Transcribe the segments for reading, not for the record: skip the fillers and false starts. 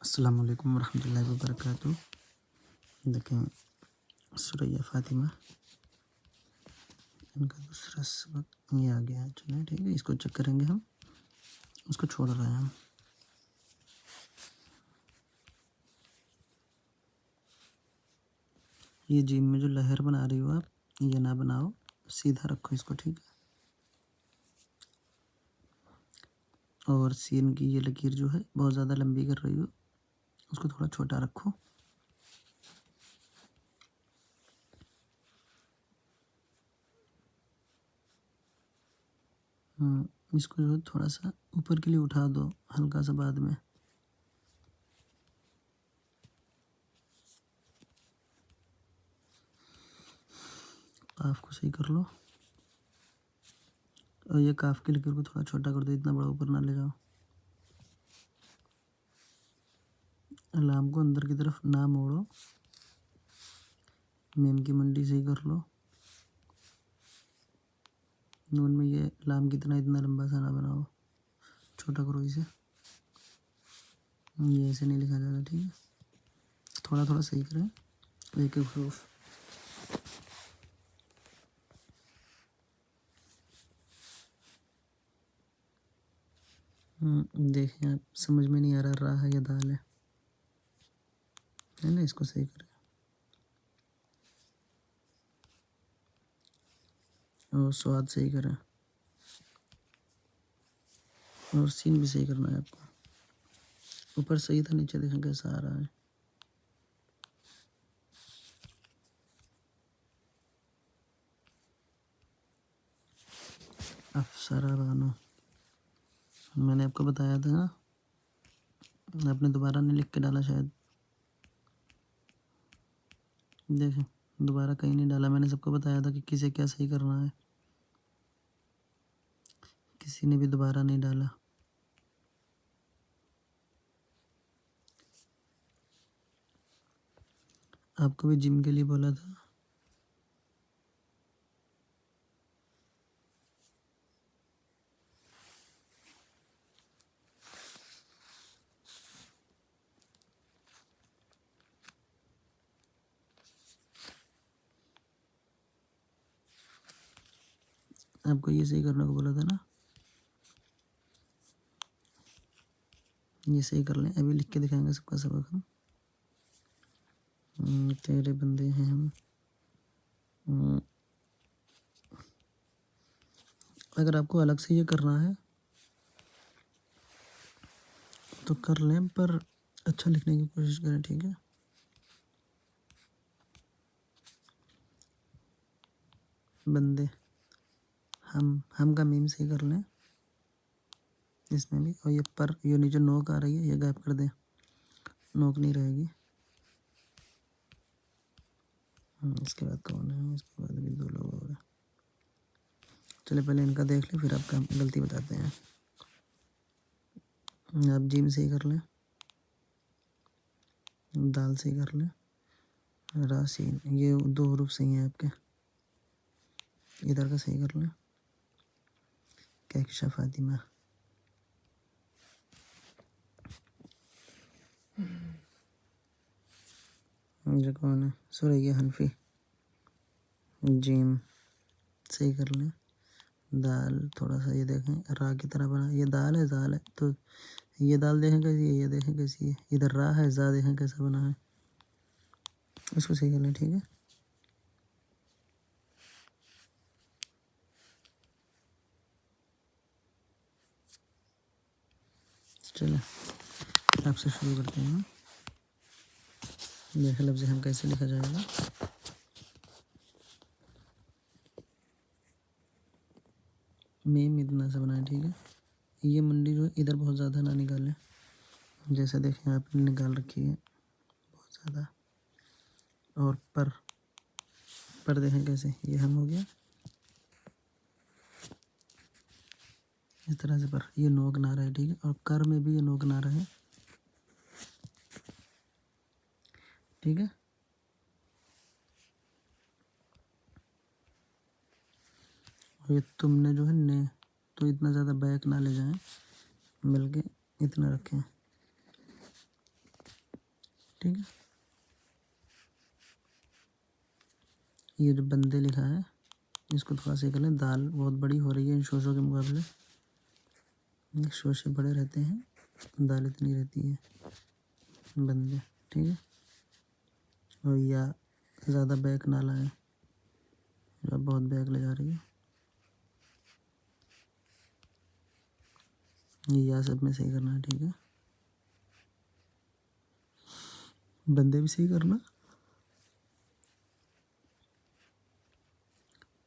अस्सलाम वालेकुम रहमतुल्लाहि व बरकातुहू। देखें सुरैया फ़ातिमा, इनका दूसरा सबक ये आ गया है। चलिए ठीक है, इसको चेक करेंगे हम, उसको छोड़ रहे हैं हम। ये जीम में जो लहर बना रही हो आप, ये ना बनाओ, सीधा रखो इसको, ठीक है। और सीन की ये लकीर जो है बहुत ज़्यादा लंबी कर रही हो, उसको थोड़ा छोटा रखो। इसको जो है थोड़ा सा ऊपर के लिए उठा दो, हल्का सा बाद में। काफ को सही कर लो, और ये काफ की लकीर को थोड़ा छोटा कर दो, इतना बड़ा ऊपर ना ले जाओ। लाम को अंदर की तरफ ना मोड़ो, मीम की मंडी सही कर लो। नून में ये लाम कितना इतना लंबा सा ना बनाओ, छोटा करो इसे। ये ऐसे नहीं लिखा जाता, ठीक है। थोड़ा थोड़ा सही करें, एक एक हरूफ। देखें आप, समझ में नहीं आ रहा रा है या दाल है ना, इसको सही करें। और स्वाद सही करें, और सीन भी सही करना है आपको। ऊपर सही था, नीचे देखें कैसा आ रहा है। अफसरा बानो, मैंने आपको बताया था ना, आपने दोबारा नहीं लिख के डाला शायद। देखें, दोबारा कहीं नहीं डाला, मैंने सबको बताया था कि किसे क्या सही करना है, किसी ने भी दोबारा नहीं डाला। आपको भी जिम के लिए बोला था। आपको ये सही करने को बोला था ना, ये सही कर लें। अभी लिख के दिखाएंगे सबका सबक हम। तेरे बंदे हैं हम। अगर आपको अलग से ये करना है तो कर लें, पर अच्छा लिखने की कोशिश करें, ठीक है। बंदे, हम का मीम सही कर लें इसमें भी। और ये पर, ये नीचे नोक आ रही है, ये गायब कर दें, नोक नहीं रहेगी। इसके बाद कौन है, इसके बाद भी दो लोग हो गए। चलिए पहले इनका देख लें, फिर आपका गलती बताते हैं। आप जीम सही कर लें, दाल सही कर लें, रासीन, ये दो हरूफ सही हैं आपके। इधर का सही कर लें, कैक्शा फातिमा। जो कौन है, सुरैया हनफी। जीम सही कर लें, दाल थोड़ा सा ये देखें रा की तरह बना, ये दाल है, दाल है तो ये दाल देखें कैसी है, ये देखें कैसी है। इधर रा है, जा देखें कैसा बना है, इसको सही कर लें, ठीक है। चलो आपसे शुरू करते हैं। देख लफ्ज़ हम कैसे लिखा जाएगा। मीम इतना सा बनाए, ठीक है। ये मंडी जो है इधर बहुत ज़्यादा ना निकालें, जैसे देखें आपने निकाल रखी है बहुत ज़्यादा। और पर देखें कैसे, ये हम हो गया इस तरह से, पर ये नोक ना रहे, ठीक है। और कर में भी ये नोक ना रहे, ठीक है। और ये तुमने जो है ने, तो इतना ज़्यादा बैक ना ले जाएं, बल्कि इतना रखें। ठीक है। ये जो बंदे लिखा है इसको थोड़ा सा कर लें। दाल बहुत बड़ी हो रही है इन शोशों के मुकाबले। ये शोशे बड़े रहते हैं, दाल इतनी रहती है। बंदे, ठीक है। और या ज़्यादा बैक ना लाएं, या बहुत बैक ले जा रही है। या सब में सही करना है, ठीक है। बंदे भी सही करना।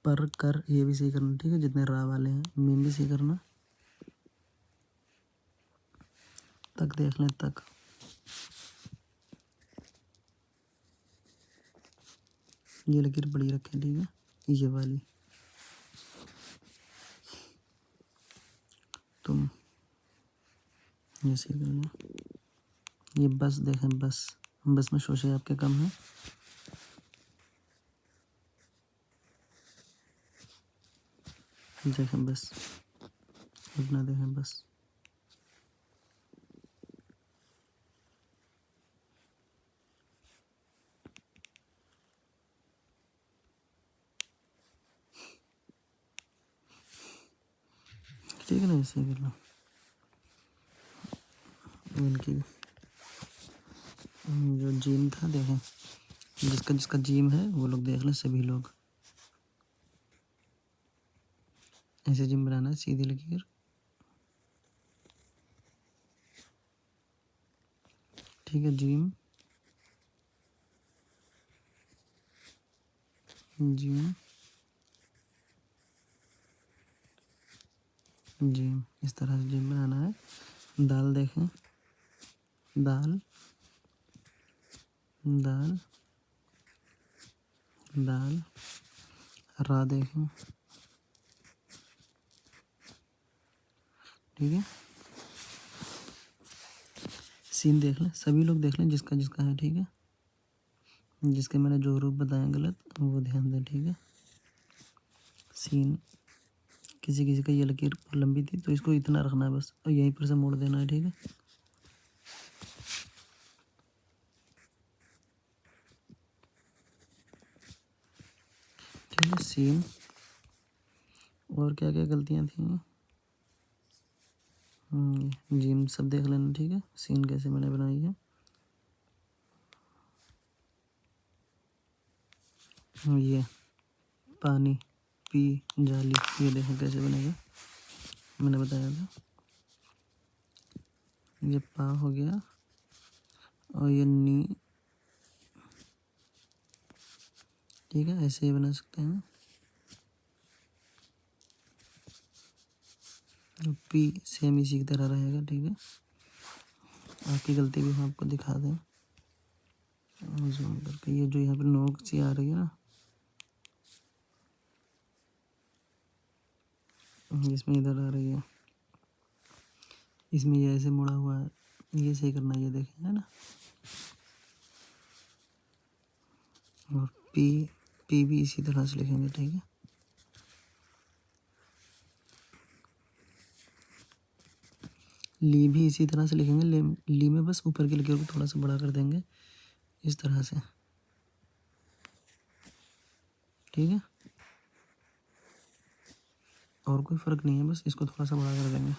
पर कर ये भी सही करना, ठीक है। जितने रा वाले हैं मीम भी सही करना। तक देख लें, तक ये लकीर बड़ी रखें, ठीक है। ये वाली तुम ये सही करना। ये बस देखें, बस बस में शोशे आपके कम हैं। देखें बस, अपना देखें बस। ठीक है ना, ऐसे कर लो। इनकी जो जीम था देखें, जिसका जिसका जीम है वो लोग देख लें, सभी लोग। ऐसे जिम बनाना है, सीधी लकीर। ठीक है, जीम जीम जीम इस तरह से जिम बनाना है। दाल देखें, दाल दाल दाल। रा देखें, ठीक है। सीन देख लें, सभी लोग देख लें, जिसका जिसका है, ठीक है। जिसके मैंने जो रूप बताया गलत वो ध्यान दें, ठीक है। सीन किसी किसी का ये लकीर लंबी थी तो इसको इतना रखना है बस, और यहीं पर से मोड़ देना है, ठीक है। ठीक है, सीन। और क्या क्या गलतियाँ थी, जिम सब देख लेना, ठीक है। सीन कैसे मैंने बनाई है, ये पानी पी जाली, ये देखो कैसे बनेगा, मैंने बताया था। ये पा हो गया, और ये नी, ठीक है। ऐसे ही बना सकते हैं। पी सेम इसी की तरह रहेगा, ठीक है। आपकी गलती भी हम आपको दिखा दें जूम करके। ये जो यहाँ पे नोक सी आ रही है ना, इसमें इधर आ रही है, इसमें ये ऐसे मुड़ा हुआ है, ये सही करना है, ये देखें, है ना। और पी पी भी इसी तरह से लिखेंगे, ठीक है। ली भी इसी तरह से लिखेंगे। ली में बस ऊपर की लकीर को थोड़ा सा बड़ा कर देंगे इस तरह से, ठीक है। और कोई फ़र्क नहीं है, बस इसको थोड़ा सा बड़ा कर देंगे।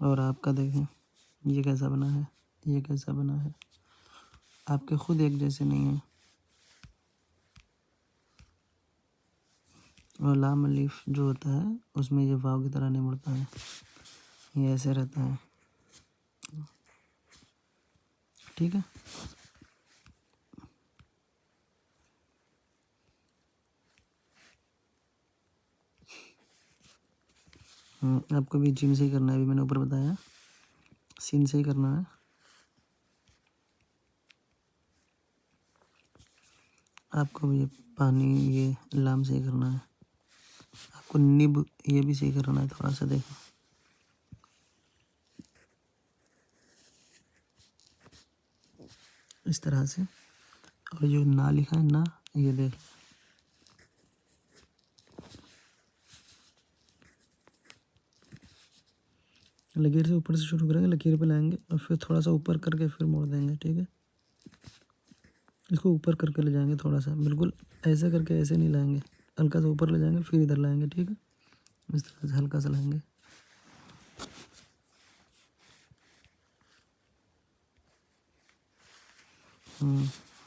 और आपका देखें ये कैसा बना है, ये कैसा बना है, आपके खुद एक जैसे नहीं है। और लाम अलीफ जो होता है उसमें ये वाव की तरह नहीं मुड़ता है, ये ऐसे रहता है, ठीक है। आपको भी जिम से ही करना है, अभी मैंने ऊपर बताया, सीन से ही करना है। आपको भी ये पानी ये लाम से ही करना है। आपको निब ये भी सही करना है, थोड़ा सा देखो इस तरह से। और जो ना लिखा है ना, ये देख, लकीर से ऊपर से शुरू करेंगे, लकीर पे लाएंगे और फिर थोड़ा सा ऊपर करके फिर मोड़ देंगे, ठीक है। इसको ऊपर करके ले जाएंगे थोड़ा सा, बिल्कुल ऐसे करके ऐसे नहीं लाएंगे, हल्का सा ऊपर ले जाएंगे फिर इधर लाएंगे, ठीक है। इस तरह से हल्का सा लाएंगे।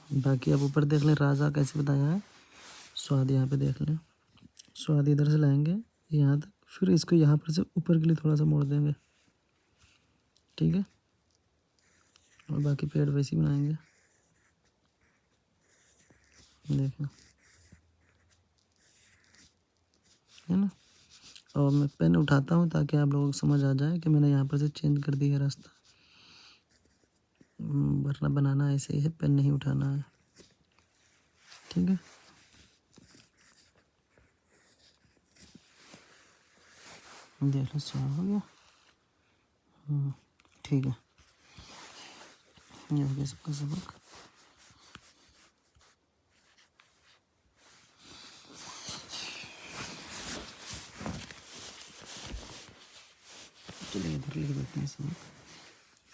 बाकी आप ऊपर देख लें राजा कैसे बताया है, स्वाद यहाँ पे देख लें। स्वाद इधर से लाएंगे यहाँ तक, फिर इसको यहाँ पर से ऊपर के लिए थोड़ा सा मोड़ देंगे, ठीक है। और बाकी पेड़ वैसे ही बनाएंगे, देखो, है ना। और मैं पेन उठाता हूँ ताकि आप लोगों को समझ आ जाए कि मैंने यहाँ पर से चेंज कर दिया रास्ता, वरना बनाना ऐसे ही है, पेन नहीं उठाना है, ठीक है। देख लो सही हो गया। ठीक है, ये हो गया सबका सबक। चलिए इधर लिख देते हैं सबक,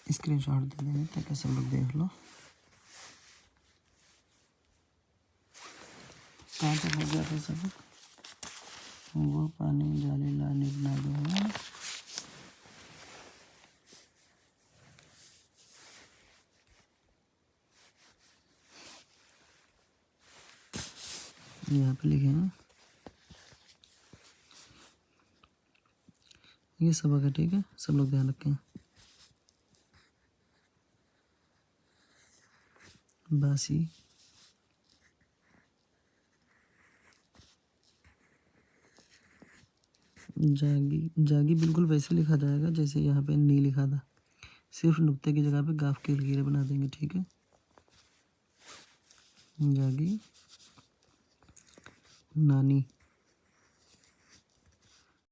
स्क्रीनशॉट दे देंगे ताकि सब लोग देख लो। कहाँ तक हो गया था सबक? वो पानी जाली लाने बना दो, यहाँ पे लिखे हैं, ये सबक है, ठीक है। सब लोग ध्यान रखें। बासी, जागी, जागी बिल्कुल वैसे लिखा जाएगा जैसे यहाँ पे नी लिखा था, सिर्फ नुक्ते की जगह पे गाफ के लकीरें बना देंगे, ठीक है। जागी, नानी,